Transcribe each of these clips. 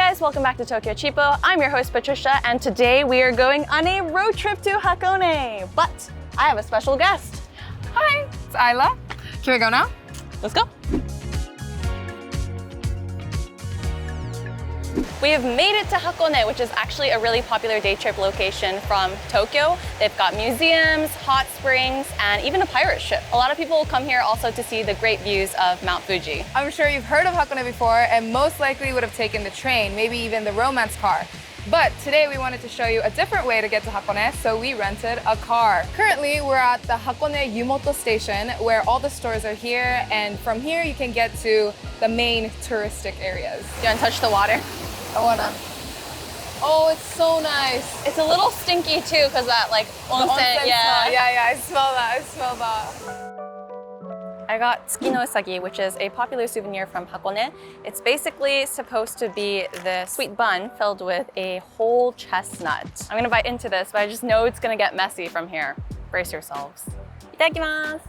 guys, welcome back to Tokyo Cheapo. I'm your host Patricia, and today we are going on a road trip to Hakone. But I have a special guest. Hi, it's Isla. Can we go now? Let's go. We have made it to Hakone, which is actually a really popular day trip location from Tokyo. They've got museums, hot springs, and even a pirate ship. A lot of people will come here also to see the great views of Mount Fuji. I'm sure you've heard of Hakone before and most likely would have taken the train, maybe even the romance car. But today we wanted to show you a different way to get to Hakone, so we rented a car. Currently, we're at the Hakone Yumoto station where all the stores are here, and from here you can get to the main touristic areas. Do you want to touch the water? I wanna. Oh, it's so nice. It's a little stinky too, because that like onsen, Smell. Yeah, I smell that. I got Tsuki no Usagi, which is a popular souvenir from Hakone. It's basically supposed to be the sweet bun filled with a whole chestnut. I'm gonna bite into this, but I just know it's gonna get messy from here. Brace yourselves. Itadakimasu!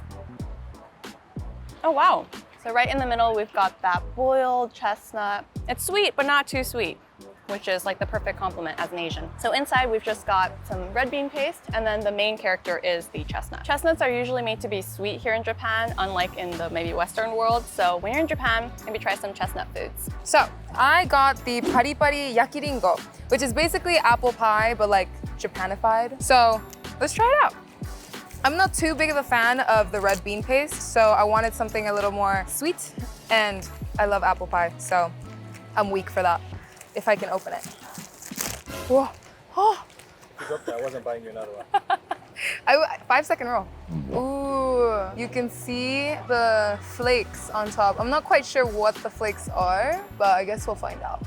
Oh wow. So right in the middle, we've got that boiled chestnut. It's sweet, but not too sweet, which is like the perfect complement as an Asian. So inside, we've just got some red bean paste, and then the main character is the chestnut. Chestnuts are usually made to be sweet here in Japan, unlike in the maybe Western world. So when you're in Japan, maybe try some chestnut foods. So I got the pari pari yakiringo, which is basically apple pie, but like Japanified. So let's try it out. I'm not too big of a fan of the red bean paste, so I wanted something a little more sweet, and I love apple pie, so I'm weak for that, if I can open it. Whoa. Oh. I wasn't buying you another one. 5-second roll. Ooh, you can see the flakes on top. I'm not quite sure what the flakes are, but I guess we'll find out.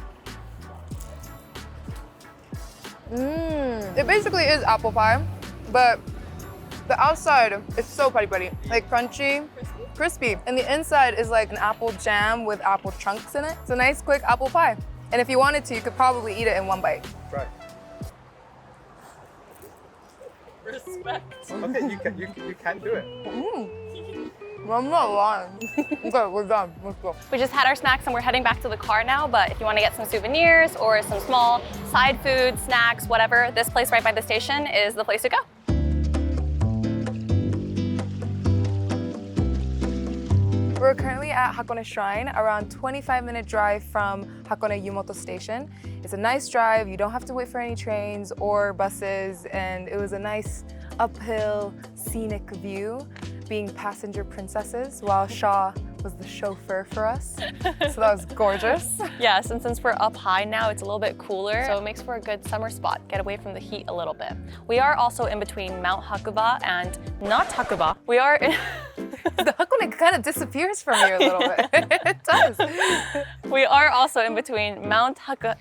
It basically is apple pie, but the outside is so pari-pari, like crunchy, crispy. And the inside is like an apple jam with apple chunks in it. It's a nice, quick apple pie. And if you wanted to, you could probably eat it in one bite. Right. Respect. Okay, you can do it. I'm not lying. Okay, we're done. Let's go. We just had our snacks and we're heading back to the car now, but if you want to get some souvenirs or some small side food, snacks, whatever, this place right by the station is the place to go. We're currently at Hakone Shrine, around 25-minute drive from Hakone Yumoto station. It's a nice drive, you don't have to wait for any trains or buses, and it was a nice uphill, scenic view, being passenger princesses while Shaw was the chauffeur for us. So that was gorgeous. Yes, and since we're up high now, it's a little bit cooler, so it makes for a good summer spot. Get away from the heat a little bit. We are also in between Mount Hakuba and not Hakuba. We are in... The Hakone kind of disappears from here a little bit. It does. We are also in between Mount Hakuba.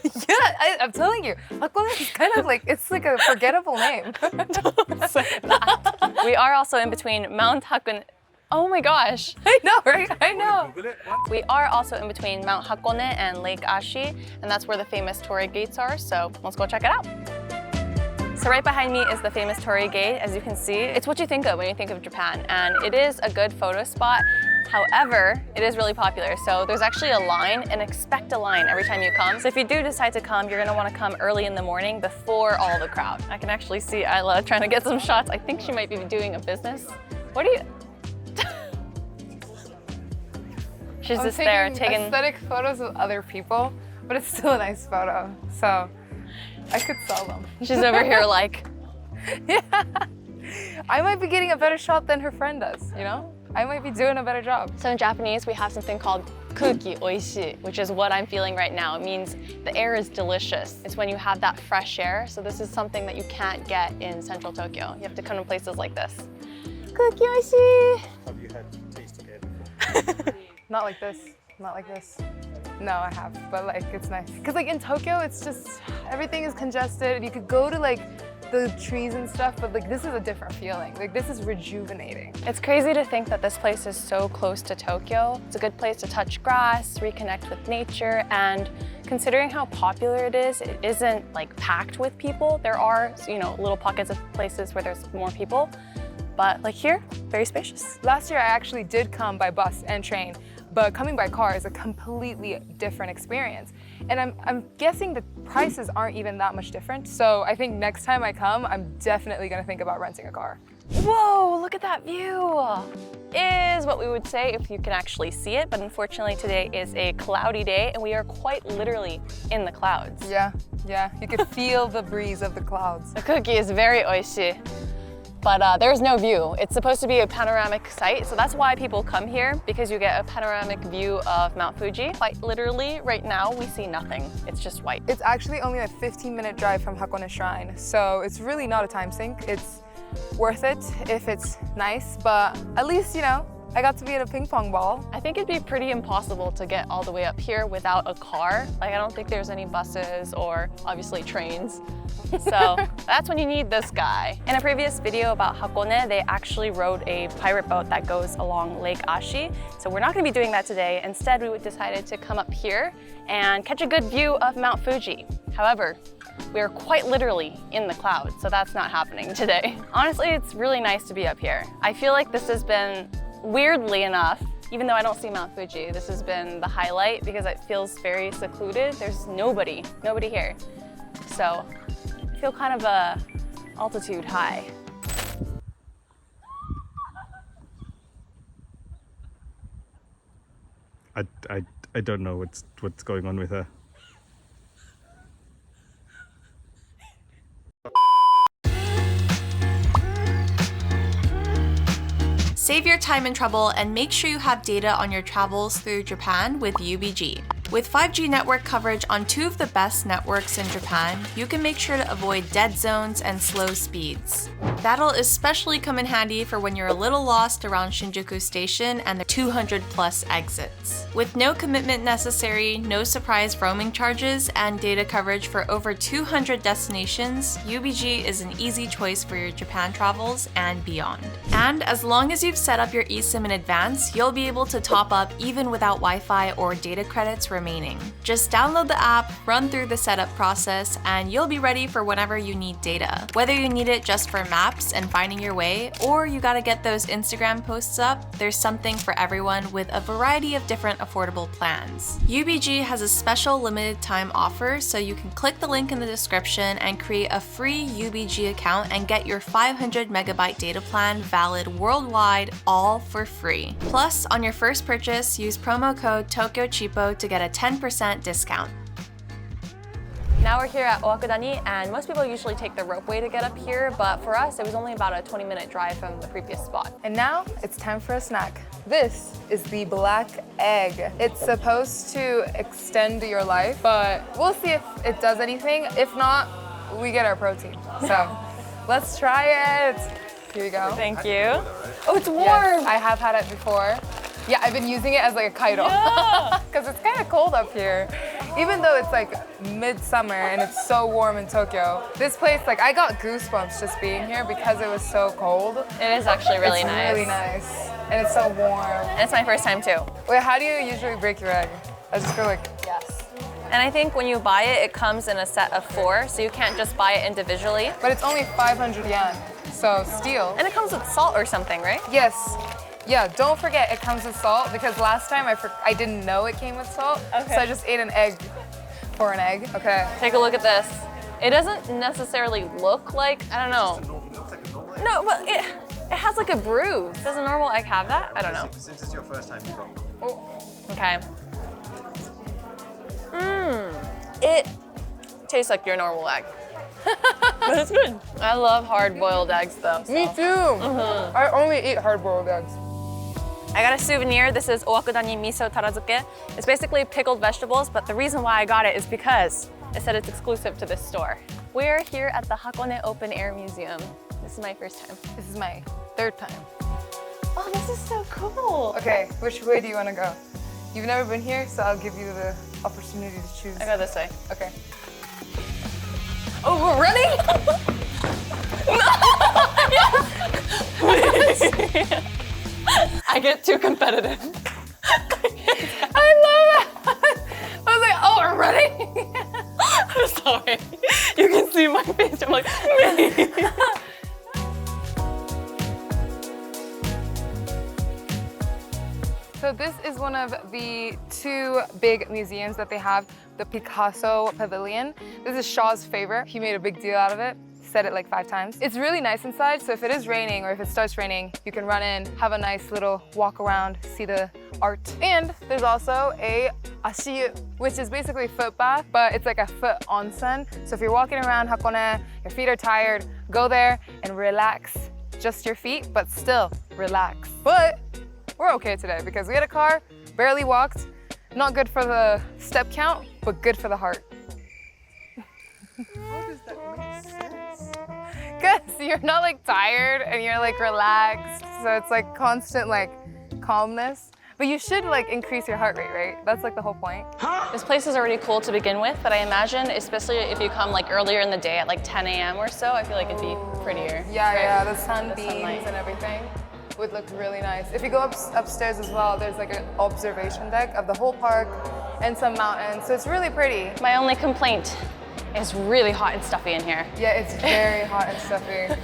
Yeah, I'm telling you, Hakone is kind of like, it's like a forgettable name. Don't say that. We are also in between Mount Hakone. Oh my gosh. I know, right? I know. Google it. We are also in between Mount Hakone and Lake Ashi, and that's where the famous torii gates are, so let's go check it out. So right behind me is the famous torii gate. As you can see, it's what you think of when you think of Japan, and it is a good photo spot. However, it is really popular, so there's actually a line, and expect a line every time you come. So if you do decide to come, you're gonna wanna come early in the morning before all the crowd. I can actually see Isla trying to get some shots. I think she might be doing a business. What are you? She's I'm just there taking aesthetic photos of other people, but it's still a nice photo, so I could sell them. She's over here like, Yeah. I might be getting a better shot than her friend does, you know? I might be doing a better job. so in Japanese, we have something called kuki oishii, which is what I'm feeling right now. It means the air is delicious. It's when you have that fresh air. So this is something that you can't get in central Tokyo. You have to come to places like this. Kuki oishii. Have you had tasting it before? Not like this, not like this. No, I have, but like, it's nice. Cause like in Tokyo, it's just, everything is congested. You could go to like the trees and stuff, but like this is a different feeling. Like this is rejuvenating. It's crazy to think that this place is so close to Tokyo. It's a good place to touch grass, reconnect with nature, and considering how popular it isn't like packed with people. There are, you know, little pockets of places where there's more people, but like here, very spacious. Last year, I actually did come by bus and train. but coming by car is a completely different experience. And I'm guessing the prices aren't even that much different. So I think next time I come, I'm definitely gonna think about renting a car. Whoa, look at that view. Is what we would say if you can actually see it, but unfortunately today is a cloudy day and we are quite literally in the clouds. Yeah, you could feel the breeze of the clouds. The cookie is very oishi, but there's no view. It's supposed to be a panoramic site, so that's why people come here, because you get a panoramic view of Mount Fuji. Quite literally, right now, we see nothing. It's just white. It's actually only a 15-minute drive from Hakone Shrine, so it's really not a time sink. It's worth it if it's nice, but at least, you know, I got to be at a ping pong ball. I think it'd be pretty impossible to get all the way up here without a car. Like, I don't think there's any buses or obviously trains. So that's when you need this guy. In a previous video about Hakone, they actually rode a pirate boat that goes along Lake Ashi. So we're not gonna be doing that today. Instead, we decided to come up here and catch a good view of Mount Fuji. However, we are quite literally in the clouds, so that's not happening today. Honestly, it's really nice to be up here. I feel like this has been, weirdly enough, even though I don't see Mount Fuji, this has been the highlight because it feels very secluded. There's nobody here. So I feel kind of a altitude high. I don't know what's going on with her. Save your time and trouble and make sure you have data on your travels through Japan with UBG. With 5G network coverage on 2 of the best networks in Japan, you can make sure to avoid dead zones and slow speeds. That'll especially come in handy for when you're a little lost around Shinjuku Station and the 200 plus exits. With no commitment necessary, no surprise roaming charges, and data coverage for over 200 destinations, UBG is an easy choice for your Japan travels and beyond. And as long as you've set up your eSIM in advance, you'll be able to top up even without Wi-Fi or data credits remaining. Just download the app, run through the setup process, and you'll be ready for whenever you need data. Whether you need it just for maps and finding your way, or you gotta get those Instagram posts up, there's something for everyone with a variety of different affordable plans. UBG has a special limited time offer, so you can click the link in the description and create a free UBG account and get your 500 megabyte data plan valid worldwide, all for free. Plus, on your first purchase, use promo code TOKYOCHEAPO to get a 10% discount. Now we're here at Owakudani, and most people usually take the ropeway to get up here, but for us, it was only about a 20-minute drive from the previous spot. And now it's time for a snack. This is the black egg. It's supposed to extend your life, but we'll see if it does anything. If not, we get our protein. So let's try it. Here you go. Thank you. Oh, it's warm. Yes, I have had it before. Yeah, I've been using it as like a kairo. Because it's kind of cold up here. Even though it's like midsummer and it's so warm in Tokyo. This place, like I got goosebumps just being here because it was so cold. It is actually really nice. It's really nice. And it's so warm. And it's my first time too. Wait, how do you usually break your egg? I just feel like, Yes. And I think when you buy it, it comes in a set of 4, so you can't just buy it individually. but it's only 500 yen. So steal. And it comes with salt or something, right? Yes. Yeah, don't forget it comes with salt because last time I didn't know it came with salt. Okay. So I just ate an egg for an egg. Okay. Take a look at this. It doesn't necessarily look like, I don't know. No, but it has like a bruise. Does a normal egg have that? I don't know. Since it's your first time, you got. Okay. It tastes like your normal egg. But it's good. I love hard-boiled eggs though. So. Me too. I only eat hard-boiled eggs. I got a souvenir. This is Owakudani miso tarazuke. It's basically pickled vegetables, but the reason why I got it is because it said it's exclusive to this store. We're here at the Hakone Open Air Museum. This is my first time. This is my 3rd time. Oh, this is so cool. Okay, which way do you want to go? You've never been here, so I'll give you the opportunity to choose. I go this way. Okay. Oh, we're running? I get too competitive. I love it. I was like, oh, we're running. I'm sorry. You can see my face. I'm like, So So this is one of the 2 big museums that they have, the Picasso Pavilion. This is Shaw's favorite. He made a big deal out of it. Said it like 5 times. It's really nice inside, so if it is raining or if it starts raining, you can run in, have a nice little walk around, see the art. And there's also a ashiyu, which is basically a foot bath, but it's like a foot onsen. So if you're walking around Hakone, your feet are tired, go there and relax. Just your feet, but still relax. But we're okay today because we had a car, barely walked, not good for the step count, but good for the heart. How does that make sense? Because you're not like tired and you're like relaxed. So it's like constant like calmness. But you should like increase your heart rate, right? That's like the whole point. This place is already cool to begin with, but I imagine, especially if you come like earlier in the day at like 10 a.m. or so, I feel like it'd be prettier. Yeah, Right? yeah, the sunlight. sunbeams and everything would look really nice. If you go upstairs as well, there's like an observation deck of the whole park and some mountains. So it's really pretty. My only complaint is really hot and stuffy in here. Yeah, it's very hot and stuffy.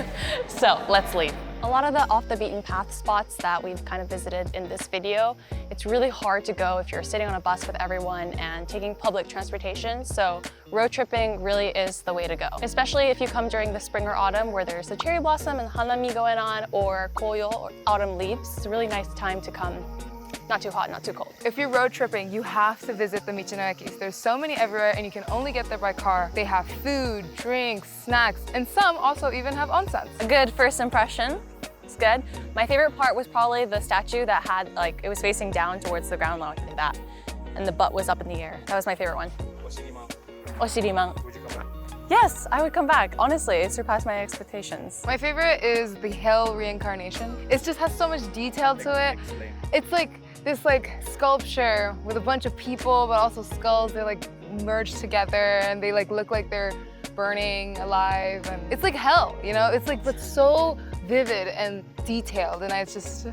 So let's leave. A lot of the off the beaten path spots that we've kind of visited in this video, it's really hard to go if you're sitting on a bus with everyone and taking public transportation. So road tripping really is the way to go, especially if you come during the spring or autumn where there's the cherry blossom and hanami going on, or koyo or autumn leaves. It's a really nice time to come. Not too hot, not too cold. If you're road tripping, you have to visit the Michinoekis. There's so many everywhere and you can only get there by car. They have food, drinks, snacks, and some also even have onsens. A good first impression. It's good. My favorite part was probably the statue that had like, it was facing down towards the ground like that. And the butt was up in the air. That was my favorite one. Oshiriman. Would you come back? Yes, I would come back. Honestly, it surpassed my expectations. My favorite is the hell reincarnation. It just has so much detail to it. Explain. It's like this like sculpture with a bunch of people, but also skulls. They're like merged together and they like look like they're burning alive. And it's like hell, you know? It's like, but so vivid and detailed. And it's just,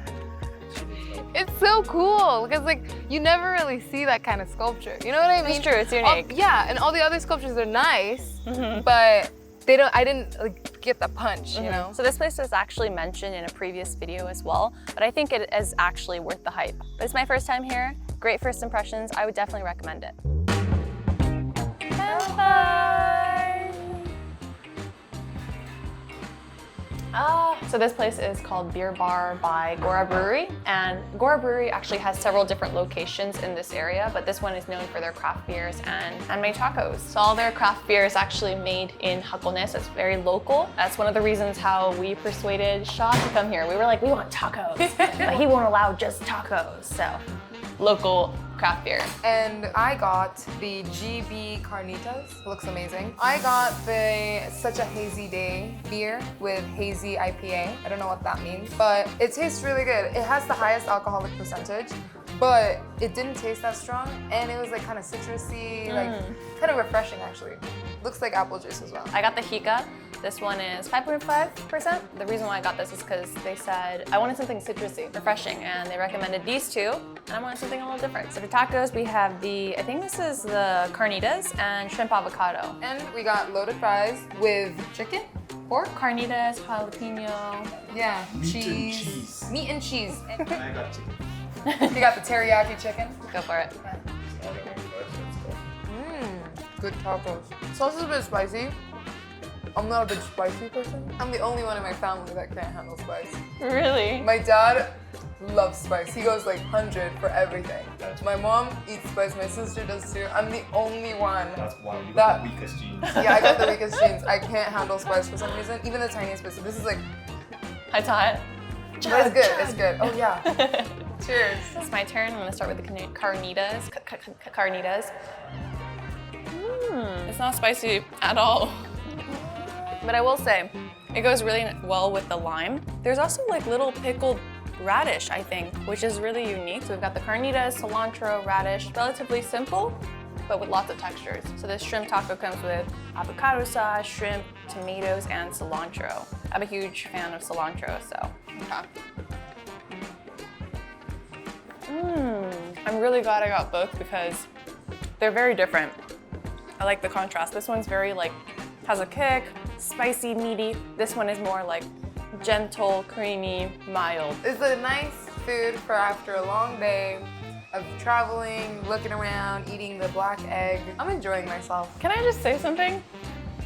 it's so cool because like you never really see that kind of sculpture. You know what I mean? It's true, it's unique. Yeah, and all the other sculptures are nice, but they don't, I didn't like get the punch, you know? So this place was actually mentioned in a previous video as well, but I think it is actually worth the hype. But it's my first time here, great first impressions, I would definitely recommend it. So this place is called Beer Bar by Gora Brewery, and Gora Brewery actually has several different locations in this area, but this one is known for their craft beers and handmade tacos. So all their craft beer is actually made in Hakone, so it's very local. That's one of the reasons how we persuaded Shaw to come here. We were like, we want tacos, but he won't allow just tacos, so local craft beer. And I got the GB Carnitas, looks amazing. I got the Such a Hazy Day beer with hazy IPA. I don't know what that means, but it tastes really good. It has the highest alcoholic percentage, but it didn't taste that strong, and it was like kind of citrusy, like kind of refreshing actually. Looks like apple juice as well. I got the Hika. This one is 5.5%. The reason why I got this is because they said I wanted something citrusy, refreshing, and they recommended these two, and I wanted something a little different. So for tacos, we have the, I think this is the carnitas and shrimp avocado. And we got loaded fries with chicken, pork, Carnitas, jalapeno. yeah, Meat and cheese. cheese. Meat and cheese. I got chicken. You got the teriyaki chicken. Go for it. Good tacos. Sauce is a bit spicy. I'm not a big spicy person. I'm the only one in my family that can't handle spice. Really? My dad loves spice. He goes like 100 for everything. My mom eats spice. My sister does too. I'm the only one. That's why you That- got the weakest genes. Yeah, I got the weakest genes. I can't handle spice for some reason. Even the tiniest bit. So this is like, High hot. but it's good. It's good. Oh yeah. Cheers. It's my turn. I'm gonna start with the carnitas. Carnitas. It's not spicy at all. But I will say, it goes really well with the lime. There's also like little pickled radish, I think, which is really unique. So we've got the carnitas, cilantro, radish, relatively simple, but with lots of textures. So this shrimp taco comes with avocado sauce, shrimp, tomatoes, and cilantro. I'm a huge fan of cilantro, so. Okay. I'm really glad I got both because they're very different. I like the contrast. This one's very like, has a kick, spicy, meaty. This one is more like gentle, creamy, mild. It's a nice food for after a long day of traveling, looking around, eating the black egg. I'm enjoying myself. Can I just say something?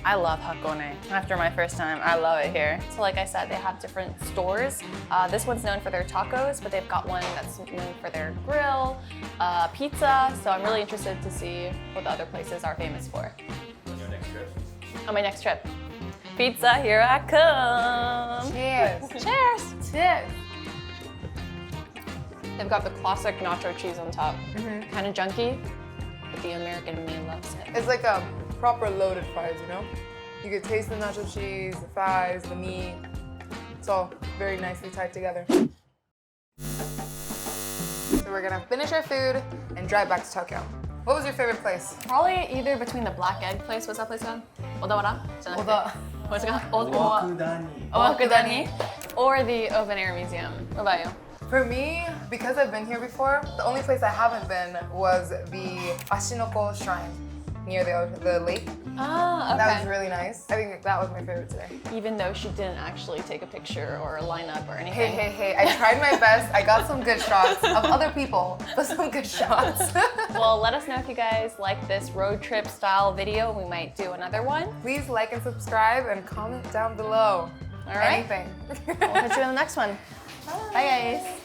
I love Hakone. After my first time, I love it here. So like I said, they have different stores. This one's known for their tacos, but they've got one that's known for their grill, pizza. So I'm really interested to see what the other places are famous for. On your next trip? On my next trip. Pizza, here I come. Cheers. Cheers. Cheers. They've got the classic nacho cheese on top. Kind of junky, but the American in me loves it. It's like a proper loaded fries, you know? You could taste the nacho cheese, the fries, the meat. It's all very nicely tied together. So we're gonna finish our food and drive back to Tokyo. What was your favorite place? Probably either between the black egg place, what's that place called? Odawara? What's it called? Owakudani. Owakudani. Or the Open Air Museum. What about you? For me, because I've been here before, the only place I haven't been was the Hakone Shrine near the lake. Ah, okay. That was really nice. I think that was my favorite today. Even though she didn't actually take a picture or line up or anything. Hey, I tried my best. I got some good shots of other people, but some good shots. Well, let us know if you guys like this road trip style video. We might do another one. Please like and subscribe and comment down below. All right. Anything. We'll catch you in the next one. Bye guys.